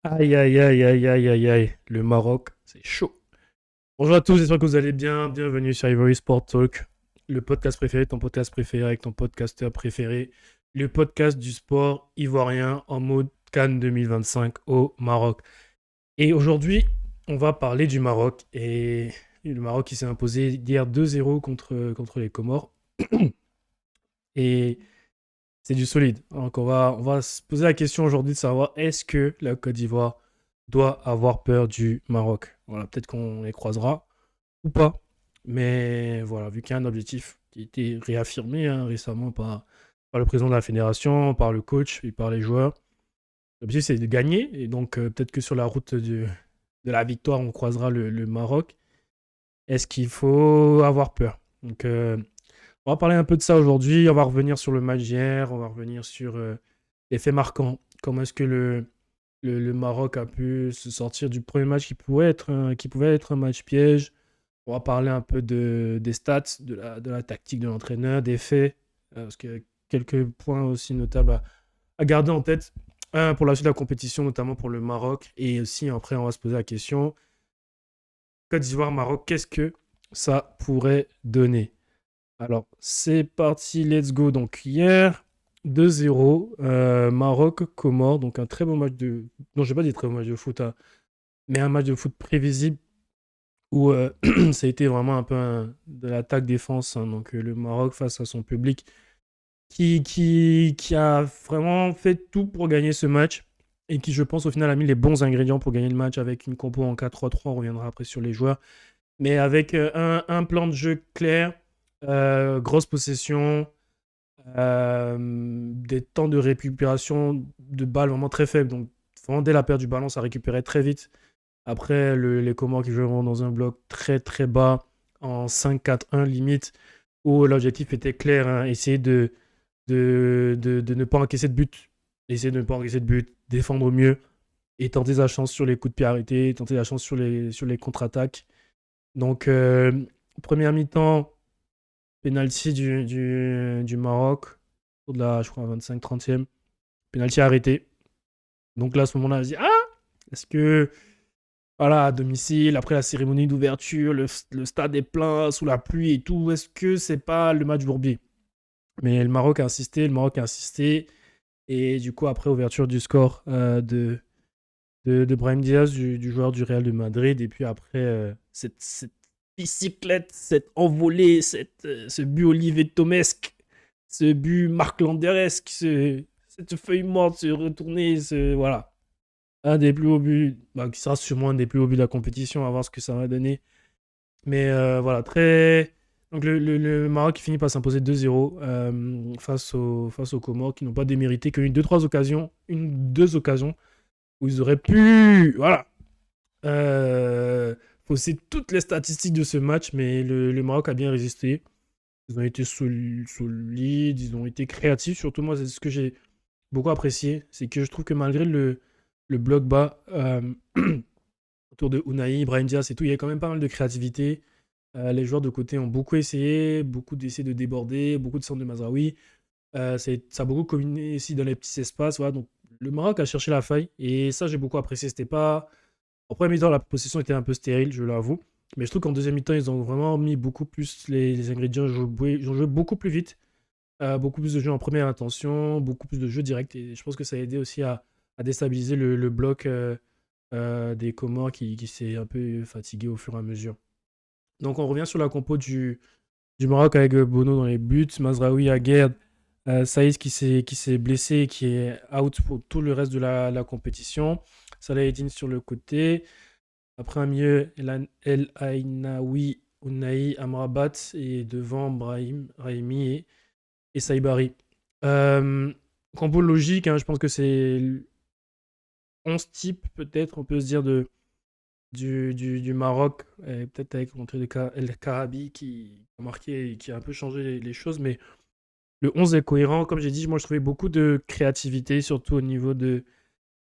Aïe, aïe, aïe, aïe, aïe, aïe, aïe. Le Maroc, c'est chaud. Bonjour à tous, j'espère que vous allez bien. Bienvenue sur Ivory Sport Talk, le podcast préféré, ton podcast préféré avec ton podcasteur préféré, le podcast du sport ivoirien en mode Cannes 2025 au Maroc. Et aujourd'hui, on va parler du Maroc et le Maroc qui s'est imposé hier 2-0 contre les Comores. Et c'est du solide. Donc on va se poser la question aujourd'hui de savoir est-ce que la Côte d'Ivoire doit avoir peur du Maroc. Voilà, peut-être qu'on les croisera ou pas. Mais voilà, vu qu'il y a un objectif qui a été réaffirmé récemment par le président de la fédération, par le coach et par les joueurs, l'objectif c'est de gagner. Et donc peut-être que sur la route de la victoire, on croisera le Maroc. Est-ce qu'il faut avoir peur? Donc on va parler un peu de ça aujourd'hui. On va revenir sur le match d'hier. On va revenir sur les faits marquants. Comment est-ce que le Maroc a pu se sortir du premier match qui pouvait être un match piège. On va parler un peu des stats, de la tactique de l'entraîneur, des faits. Parce qu'il y a quelques points aussi notables à garder en tête. Un, pour la suite de la compétition, notamment pour le Maroc. Et aussi, après, on va se poser la question Côte d'Ivoire, Maroc, qu'est-ce que ça pourrait donner? Alors, c'est parti, let's go. Donc, hier, 2-0, Maroc-Comores. Donc, un très bon match de. Non, je vais pas dire très bon match de foot, hein, mais un match de foot prévisible où ça a été vraiment un peu de l'attaque-défense, hein. Donc, le Maroc face à son public qui a vraiment fait tout pour gagner ce match et qui, je pense, au final, a mis les bons ingrédients pour gagner le match avec une compo en 4-3-3. On reviendra après sur les joueurs. Mais avec un plan de jeu clair, grosse possession, des temps de récupération de balles vraiment très faibles. Donc, vraiment, dès la perte du ballon, ça récupérait très vite. Après, les Comores qui joueront dans un bloc très très bas, en 5-4-1 limite, où l'objectif était clair, hein, essayer de ne pas encaisser de but. Essayer de ne pas encaisser de but, défendre mieux et tenter sa chance sur les coups de pied arrêtés, tenter la chance sur les contre-attaques. Donc, première mi-temps, penalty du Maroc, au de la, je crois, 25-30e. Penalty arrêté. Donc là, à ce moment-là, je dis, ah, est-ce que, voilà, à domicile, après la cérémonie d'ouverture, le stade est plein, sous la pluie et tout, est-ce que c'est pas le match Bourbier? Mais le Maroc a insisté. Et du coup, après ouverture du score de Brahim Diaz, du joueur du Real de Madrid. Et puis après, cette bicyclette, cette envolée, ce but Olivier Tomesque, ce but Marc Landeresque, cette feuille morte, ce retourné, voilà. Un des plus hauts buts, bah, qui sera sûrement un des plus hauts buts de la compétition, à voir ce que ça va donner. Mais voilà, très. Donc le Maroc qui finit par s'imposer 2-0 face aux Comores qui n'ont pas démérité, qui ont eu deux occasions, deux occasions où ils auraient pu, voilà, fausser toutes les statistiques de ce match, mais le Maroc a bien résisté. Ils ont été solides, ils ont été créatifs. Surtout, moi, c'est ce que j'ai beaucoup apprécié. C'est que je trouve que malgré le bloc bas autour de Unai, Brahim Diaz et tout, il y a quand même pas mal de créativité. Les joueurs de côté ont beaucoup essayé, beaucoup d'essais de déborder, beaucoup de centres de Mazraoui. Ça a beaucoup combiné ici dans les petits espaces. Voilà. Donc, le Maroc a cherché la faille et ça, j'ai beaucoup apprécié. C'était pas. En premier mi-temps, la possession était un peu stérile, je l'avoue. Mais je trouve qu'en deuxième mi-temps, ils ont vraiment mis beaucoup plus les ingrédients. Ils ont joué beaucoup plus vite, beaucoup plus de jeux en première intention, beaucoup plus de jeux directs. Et je pense que ça a aidé aussi à déstabiliser le bloc des Comores qui s'est un peu fatigué au fur et à mesure. Donc on revient sur la compo du Maroc avec Bono dans les buts, Mazraoui, Aguerd, Saïs qui s'est blessé et qui est out pour tout le reste de la compétition. Salah Eddin sur le côté. Après un milieu, El Ainaoui, Unai, Amrabat et devant Brahim, Raimi et Saïbari. Euh, Compo logique, hein, je pense que c'est 11 types peut-être, on peut se dire, du Maroc, peut-être avec l'entrée de El Karabi qui a marqué et qui a un peu changé les choses, mais le 11 est cohérent. Comme j'ai dit, moi je trouvais beaucoup de créativité, surtout au niveau de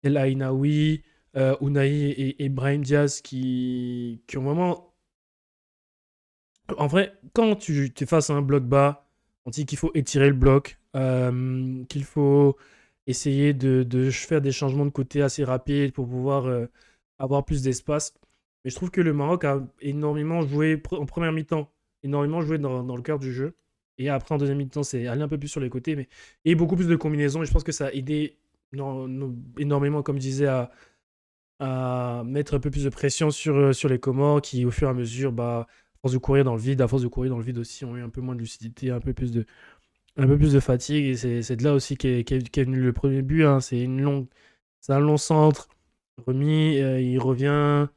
El Ainaoui, Unai et Brahim Diaz qui ont vraiment. En vrai, quand tu es face à un bloc bas, on dit qu'il faut étirer le bloc, qu'il faut essayer de faire des changements de côté assez rapides pour pouvoir avoir plus d'espace. Mais je trouve que le Maroc a énormément joué en première mi-temps, énormément joué dans le cœur du jeu. Et après, en deuxième mi-temps, c'est aller un peu plus sur les côtés, mais et beaucoup plus de combinaisons. Et je pense que ça a aidé énormément, comme je disais, à mettre un peu plus de pression sur les Comores qui, au fur et à mesure, bah, à force de courir dans le vide, à force de courir dans le vide aussi, ont eu un peu moins de lucidité, un peu plus de fatigue. Et c'est de là aussi qu'est venu le premier but, hein. C'est un long centre remis, il revient.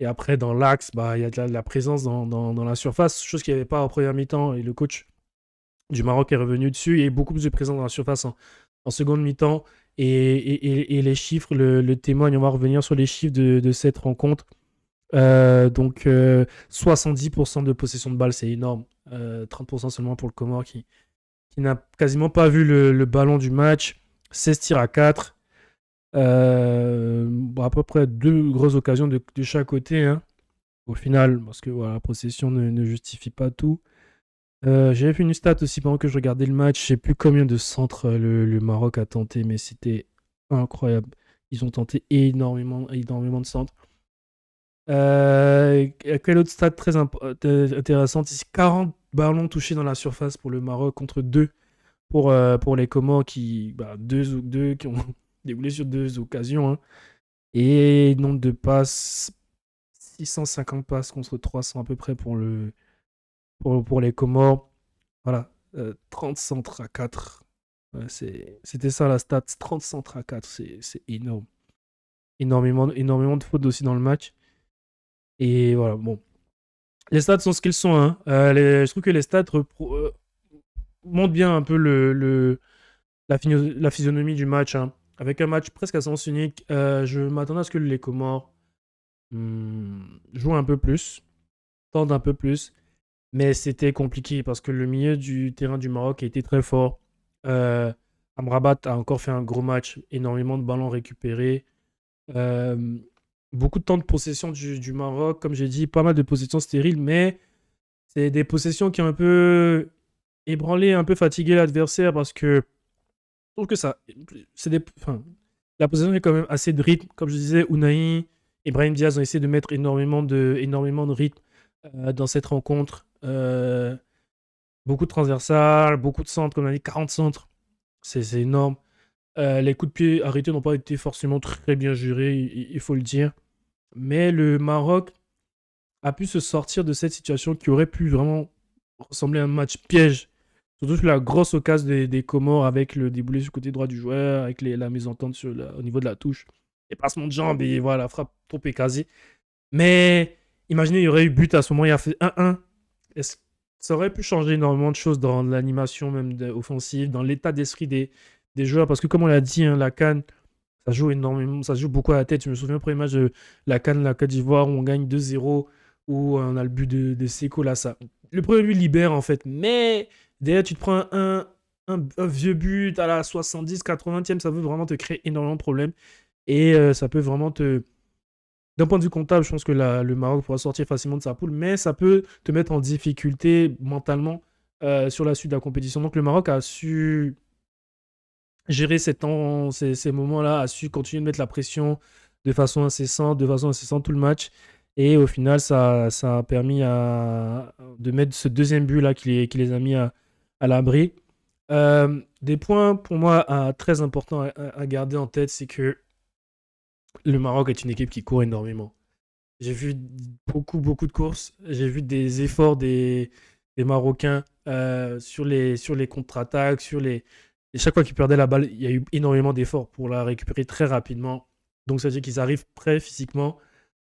Et après, dans l'axe, bah, il y a de la présence dans la surface, chose qu'il n'y avait pas en première mi-temps. Et le coach du Maroc est revenu dessus. Il y a eu beaucoup plus de présence dans la surface en seconde mi-temps. Et les chiffres le témoignent. On va revenir sur les chiffres de cette rencontre. Donc, 70% de possession de balle, c'est énorme. 30% seulement pour le Comore qui n'a quasiment pas vu le ballon du match. 16 tirs à 4. Bon, à peu près 2 grosses occasions de chaque côté, hein, au final, parce que voilà, la possession ne justifie pas tout. J'avais fait une stat aussi pendant que je regardais le match. Je sais plus combien de centres le Maroc a tenté, mais c'était incroyable. Ils ont tenté énormément, énormément de centres. Quelle autre stat très intéressante ici? 40 ballons touchés dans la surface pour le Maroc contre 2 pour les Comores deux qui ont déboulé sur 2 occasions, hein. Et nombre de passes, 650 passes contre 300 à peu près pour les Comores. Voilà, 30 centres à 4. Ouais, c'était ça la stat, 30 centres à 4, c'est énorme. Énormément de fautes aussi dans le match. Et voilà, bon. Les stats sont ce qu'ils sont, hein. Je trouve que les stats montrent bien un peu la physionomie du match, hein. Avec un match presque à sens unique, je m'attendais à ce que les Comores jouent un peu plus, tendent un peu plus. Mais c'était compliqué parce que le milieu du terrain du Maroc a été très fort. Euh, Amrabat a encore fait un gros match, énormément de ballons récupérés. Euh, Beaucoup de temps de possession du Maroc, comme j'ai dit, pas mal de possessions stériles, mais c'est des possessions qui ont un peu ébranlé, un peu fatigué l'adversaire parce que je trouve que enfin, la possession est quand même assez de rythme. Comme je disais, Unai et Brahim Diaz ont essayé de mettre énormément de rythme dans cette rencontre. Beaucoup de transversales, beaucoup de centres, comme on a dit, 40 centres. C'est énorme. Les coups de pied arrêtés n'ont pas été forcément très bien gérés, il faut le dire. Mais le Maroc a pu se sortir de cette situation qui aurait pu vraiment ressembler à un match piège. Surtout sur la grosse occasion des Comores avec le déboulé sur le côté droit du joueur, avec la mésentente au niveau de la touche. Et passement de jambes, et voilà, la frappe trop écrasée. Mais imaginez, il y aurait eu but à ce moment, il a fait 1-1. Ça aurait pu changer énormément de choses dans l'animation même offensive, dans l'état d'esprit des joueurs. Parce que comme on l'a dit, hein, la CAN, ça joue énormément, ça joue beaucoup à la tête. Je me souviens au premier match de la CAN, la Côte d'Ivoire, où on gagne 2-0, où on a le but de Seko là. Le premier but libère en fait. Mais derrière, tu te prends un vieux but à la 70, 80e, ça veut vraiment te créer énormément de problèmes. Et ça peut vraiment te, d'un point de vue comptable, je pense que le Maroc pourra sortir facilement de sa poule, mais ça peut te mettre en difficulté mentalement sur la suite de la compétition. Donc le Maroc a su gérer ces moments-là, a su continuer de mettre la pression de façon incessante tout le match. Et au final, ça a permis de mettre ce deuxième but-là qui les a mis à l'abri. Des points pour moi très importants à garder en tête, c'est que le Maroc est une équipe qui court énormément. J'ai vu beaucoup de courses. J'ai vu des efforts des Marocains sur les contre-attaques, et chaque fois qu'ils perdaient la balle, il y a eu énormément d'efforts pour la récupérer très rapidement. Donc ça veut dire qu'ils arrivent prêts physiquement.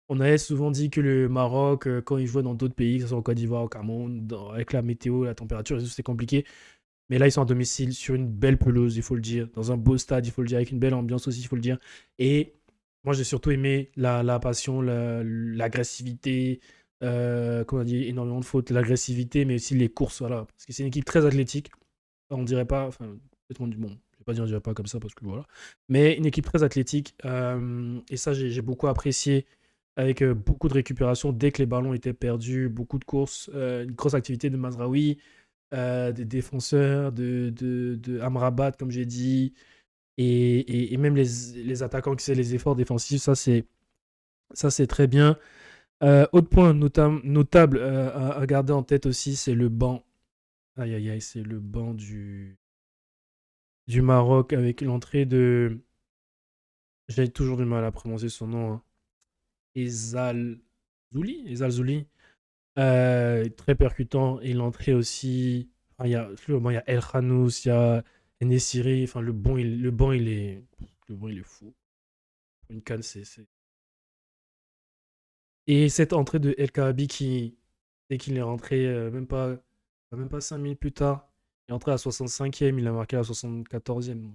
On avait souvent dit que le Maroc, quand ils jouaient dans d'autres pays, que ce soit au Côte d'Ivoire, au Cameroun, avec la météo, la température, c'est compliqué. Mais là, ils sont à domicile, sur une belle pelouse, il faut le dire, dans un beau stade, il faut le dire, avec une belle ambiance aussi, il faut le dire. Et moi, j'ai surtout aimé la passion, l'agressivité, comme on dit, énormément de fautes, l'agressivité, mais aussi les courses, voilà. Parce que c'est une équipe très athlétique. On dirait pas, enfin, peut-être qu'on dit, bon, je vais pas dire on dirait pas comme ça, parce que voilà. Mais une équipe très athlétique, et ça, j'ai beaucoup apprécié, avec beaucoup de récupération dès que les ballons étaient perdus, beaucoup de courses, une grosse activité de Mazraoui, des défenseurs, de Amrabat, comme j'ai dit. et même les attaquants qui font les efforts défensifs, ça c'est très bien. Autre point notable à garder en tête aussi, c'est le banc. Aïe aïe aïe, c'est le banc du Maroc avec l'entrée de. J'ai toujours du mal à prononcer son nom, hein. Ezal Zouli. Ezal Zouli. Très percutant. Et l'entrée aussi. Enfin, il y a El Khanous, il y a Nessiri. Enfin, le banc, il est. Le banc, il est fou. Une canne, Et cette entrée de El Kaabi qui, dès qu'il est rentré, même pas 5 minutes plus tard, il est entré à 65e, il a marqué à 74e,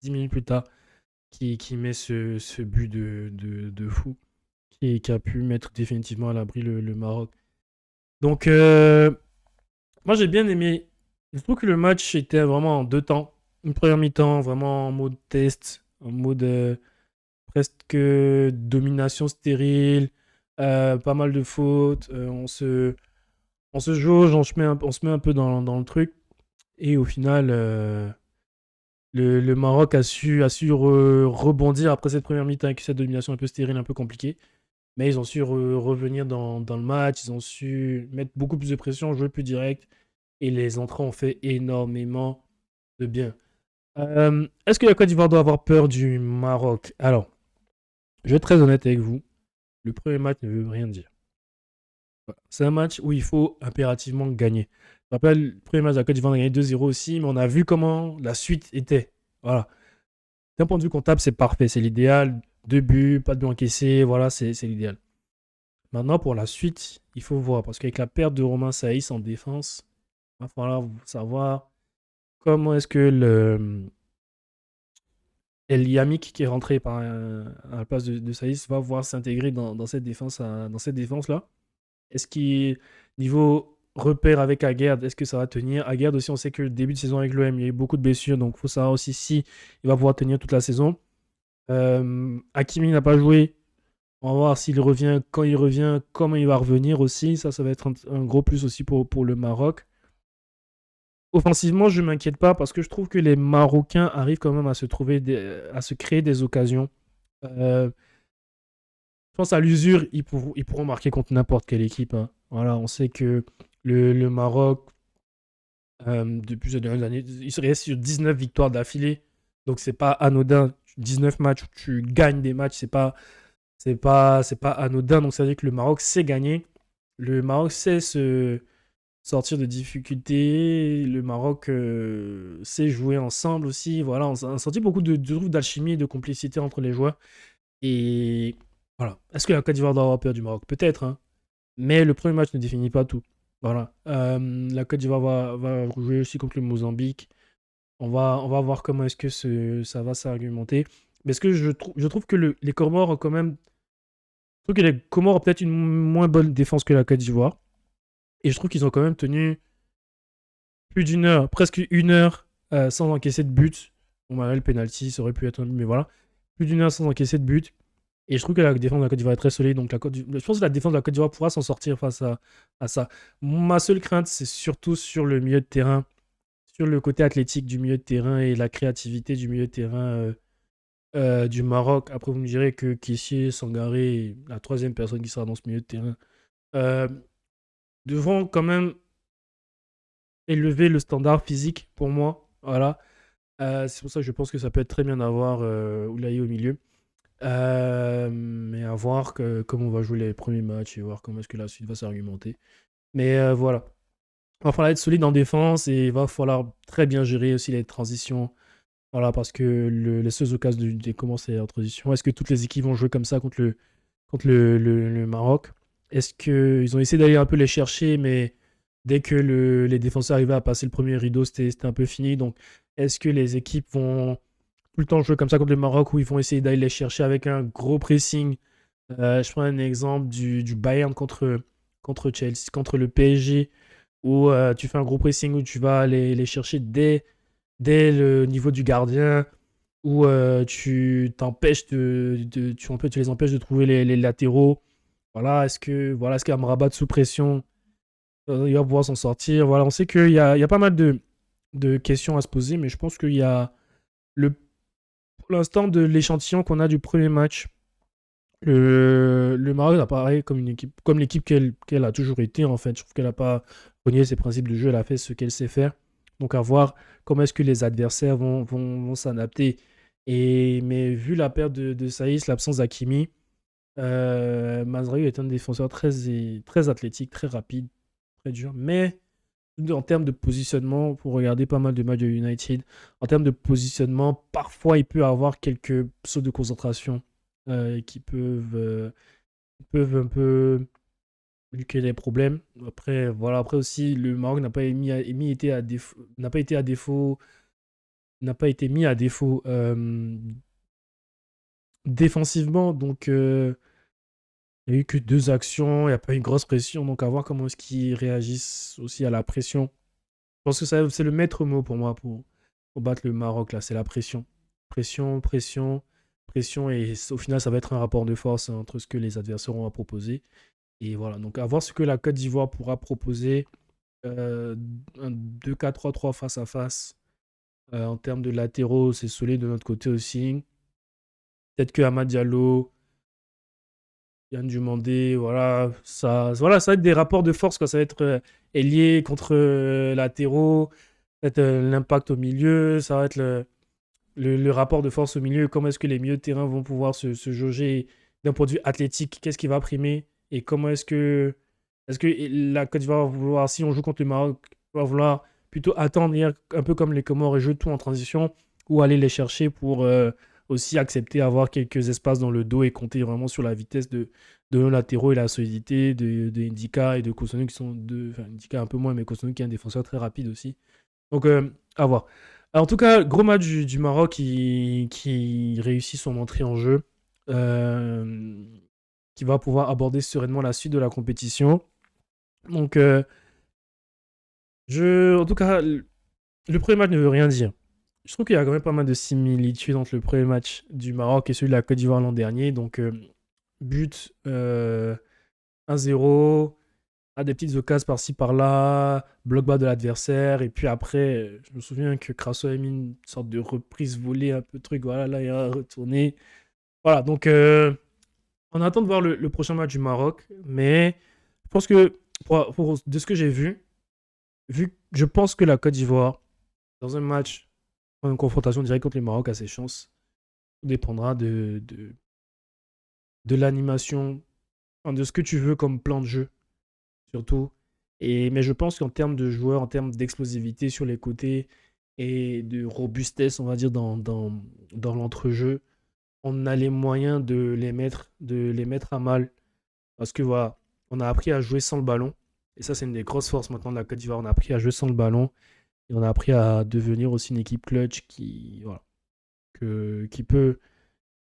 10 minutes plus tard, qui met ce but de fou, qui a pu mettre définitivement à l'abri le Maroc. Donc, moi j'ai bien aimé. Je trouve que le match était vraiment en deux temps. Une première mi-temps, vraiment en mode test, en mode presque domination stérile, pas mal de fautes, on se jauge, on se met un peu dans le truc. Et au final, le Maroc a su rebondir après cette première mi-temps avec cette domination un peu stérile, un peu compliquée. Mais ils ont su revenir dans le match, ils ont su mettre beaucoup plus de pression, jouer plus direct. Et les entrants ont fait énormément de bien. Est-ce que la Côte d'Ivoire doit avoir peur du Maroc? Alors, je vais être très honnête avec vous. Le premier match ne veut rien dire. Voilà. C'est un match où il faut impérativement gagner. Je me rappelle, le premier match de la Côte d'Ivoire, on a gagné 2-0 aussi, mais on a vu comment la suite était. Voilà. D'un point de vue comptable, c'est parfait, c'est l'idéal. Deux buts, pas de but encaissé, voilà, c'est l'idéal. Maintenant, pour la suite, il faut voir, parce qu'avec la perte de Romain Saïs en défense, il va falloir savoir comment est-ce que El Yamik, qui est rentré à la place de Saïs, va pouvoir s'intégrer dans cette défense-là. Est-ce qu'il, niveau repère avec Aguerd, est-ce que ça va tenir? Aguerd aussi, on sait que le début de saison avec l'OM, il y a eu beaucoup de blessures, donc il faut savoir aussi si il va pouvoir tenir toute la saison. Hakimi n'a pas joué. On va voir s'il revient, quand il revient, comment il va revenir aussi. Ça va être un gros plus aussi pour le Maroc. Offensivement, je ne m'inquiète pas parce que je trouve que les Marocains arrivent quand même à se créer des occasions. Euh, je pense à l'usure, ils pourront marquer contre n'importe quelle équipe, hein. Voilà, on sait que le Maroc, depuis ces dernières années, il se reste sur 19 victoires d'affilée. Donc c'est pas anodin. 19 matchs où tu gagnes des matchs, c'est pas anodin. Donc ça veut dire que le Maroc sait gagner. Le Maroc sait se sortir de difficultés. Le Maroc sait jouer ensemble aussi. Voilà, on a senti beaucoup d'alchimie et de complicité entre les joueurs. Et voilà. Est-ce que la Côte d'Ivoire doit avoir peur du Maroc? Peut-être, hein. Mais le premier match ne définit pas tout. Voilà. La Côte d'Ivoire va jouer aussi contre le Mozambique. On va voir comment est-ce que ça va s'argumenter. Mais est-ce que je trouve que les Comores ont quand même. Je trouve que les Comores ont peut-être une moins bonne défense que la Côte d'Ivoire. Et je trouve qu'ils ont quand même tenu plus d'une heure, presque une heure, sans encaisser de but. Bon, bah, le penalty, ça aurait pu être un but, mais voilà. Plus d'une heure sans encaisser de but. Et je trouve que la défense de la Côte d'Ivoire est très solide. Donc je pense que la défense de la Côte d'Ivoire pourra s'en sortir face à ça. Ma seule crainte, c'est surtout sur le milieu de terrain, sur le côté athlétique du milieu de terrain et la créativité du milieu de terrain du Maroc. Après, vous me direz que Kessié, Sangaré, la troisième personne qui sera dans ce milieu de terrain, euh, devront quand même élever le standard physique pour moi. Voilà. C'est pour ça que je pense que ça peut être très bien d'avoir Oulaye au milieu. Mais à voir comment on va jouer les premiers matchs et voir comment est-ce que la suite va s'argumenter. Mais voilà. Il va falloir être solide en défense et il va falloir très bien gérer aussi les transitions. Voilà, parce que les seules occasions de commencer en transition, est-ce que toutes les équipes vont jouer comme ça contre le Maroc? Est-ce qu'ils ont essayé d'aller un peu les chercher, mais dès que les défenseurs arrivaient à passer le premier rideau, c'était un peu fini. Donc, est-ce que les équipes vont tout le temps jouer comme ça contre le Maroc ou ils vont essayer d'aller les chercher avec un gros pressing? Je prends un exemple du Bayern contre Chelsea, contre le PSG, où tu fais un gros pressing où tu vas les chercher dès le niveau du gardien, où tu t'empêches tu les empêches de trouver les latéraux. Voilà, est-ce qu'Amrabat sous pression, il va pouvoir s'en sortir? Voilà, on sait qu'il y a pas mal de questions à se poser, mais je pense qu'il y a le pour l'instant, de l'échantillon qu'on a du premier match, le Maroc apparaît comme une équipe, comme l'équipe qu'elle a toujours été, en fait. Je trouve qu'elle n'a pas renié ses principes de jeu, elle a fait ce qu'elle sait faire. Donc, à voir comment est-ce que les adversaires vont s'adapter. Mais vu la perte de Saïs, l'absence d'Hakimi, Mazraoui est un défenseur très athlétique, très rapide, très dur. Mais en termes de positionnement, pour regarder pas mal de matchs de United, en termes de positionnement, parfois il peut avoir quelques sauts de concentration qui peuvent un peu lui créer des problèmes. Après, voilà, après aussi, le Maroc n'a pas été à défaut, n'a pas été mis à défaut défensivement. Donc, il n'y a eu que 2 actions, il n'y a pas eu une grosse pression. Donc, à voir comment est-ce qu'ils réagissent aussi à la pression. Je pense que c'est le maître mot pour moi pour battre le Maroc, là. C'est la pression. Pression, pression, pression. Et au final, ça va être un rapport de force entre ce que les adversaires ont à proposer. Et voilà. Donc, à voir ce que la Côte d'Ivoire pourra proposer. Un 2-4-3-3 face à face. En termes de latéraux, c'est solide de notre côté aussi. Peut-être que Amad Diallo, Yann Dumandé, voilà, ça va être des rapports de force, quoi. Ça va être ailier contre latéraux, ça va être l'impact au milieu, ça va être le rapport de force au milieu, comment est-ce que les milieux de terrain vont pouvoir se jauger d'un point de vue athlétique, qu'est-ce qui va primer, et comment est-ce que la Côte d'Ivoire va vouloir, si on joue contre le Maroc, va vouloir plutôt attendre, un peu comme les Comores et jouer tout en transition, ou aller les chercher pour aussi accepter avoir quelques espaces dans le dos et compter vraiment sur la vitesse de nos latéraux et la solidité de Ndika et de Kosunu qui sont deux, enfin Ndika un peu moins, mais Kosunu qui est un défenseur très rapide aussi. Donc à voir. Alors, en tout cas, gros match du Maroc qui réussit son entrée en jeu, euh, qui va pouvoir aborder sereinement la suite de la compétition. Donc en tout cas, le premier match ne veut rien dire. Je trouve qu'il y a quand même pas mal de similitudes entre le premier match du Maroc et celui de la Côte d'Ivoire l'an dernier. Donc, but 1-0, des petites occasions par-ci par-là, bloc bas de l'adversaire. Et puis après, je me souviens que Crasso a mis une sorte de reprise volée, un peu truc. Voilà, là, il a retourné. Voilà, donc on attend de voir le prochain match du Maroc. Mais je pense que, de ce que j'ai je pense que la Côte d'Ivoire, dans un match, en une confrontation directe contre le Maroc, a ses chances. Tout dépendra de l'animation, enfin, de ce que tu veux comme plan de jeu, surtout. Mais je pense qu'en termes de joueurs, en termes d'explosivité sur les côtés et de robustesse, on va dire, dans l'entrejeu, on a les moyens de les mettre à mal. Parce que voilà, on a appris à jouer sans le ballon. Et ça, c'est une des grosses forces maintenant de la Côte d'Ivoire. On a appris à jouer sans le ballon. Et on a appris à devenir aussi une équipe clutch voilà, qui peut,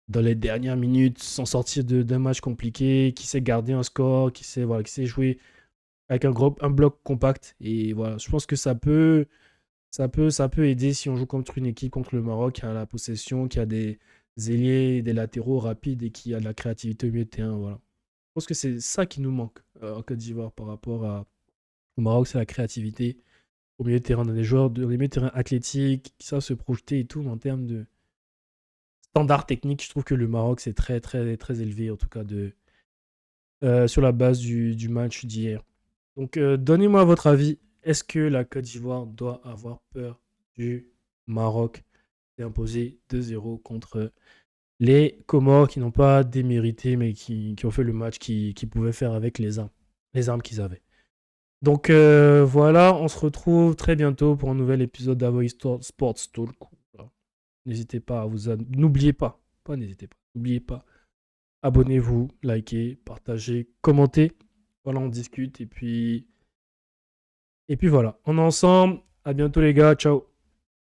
dans les dernières minutes, s'en sortir d'un match compliqué, qui sait garder un score, qui sait jouer avec un bloc compact. Et voilà, je pense que ça peut aider si on joue contre une équipe, contre le Maroc, qui a la possession, qui a des ailiers, des latéraux rapides et qui a de la créativité au milieu de terrain. Voilà. Je pense que c'est ça qui nous manque en Côte d'Ivoire par rapport au Maroc, c'est la créativité au milieu de terrain. Dans des joueurs de milieu de terrain athlétiques, qui savent se projeter et tout, mais en termes de standard technique, je trouve que le Maroc, c'est très, très, très élevé, en tout cas, sur la base du match d'hier. Donc, donnez-moi votre avis. Est-ce que la Côte d'Ivoire doit avoir peur du Maroc et imposer 2-0 contre les Comores qui n'ont pas démérité, mais qui ont fait le match qu'ils pouvaient faire avec les armes qu'ils avaient. Donc, voilà, on se retrouve très bientôt pour un nouvel épisode d'Avoy Sports Talk. Voilà. N'hésitez pas à n'oubliez pas, n'oubliez pas, abonnez-vous, likez, partagez, commentez. Voilà, on discute et puis voilà, on est ensemble. À bientôt les gars, ciao.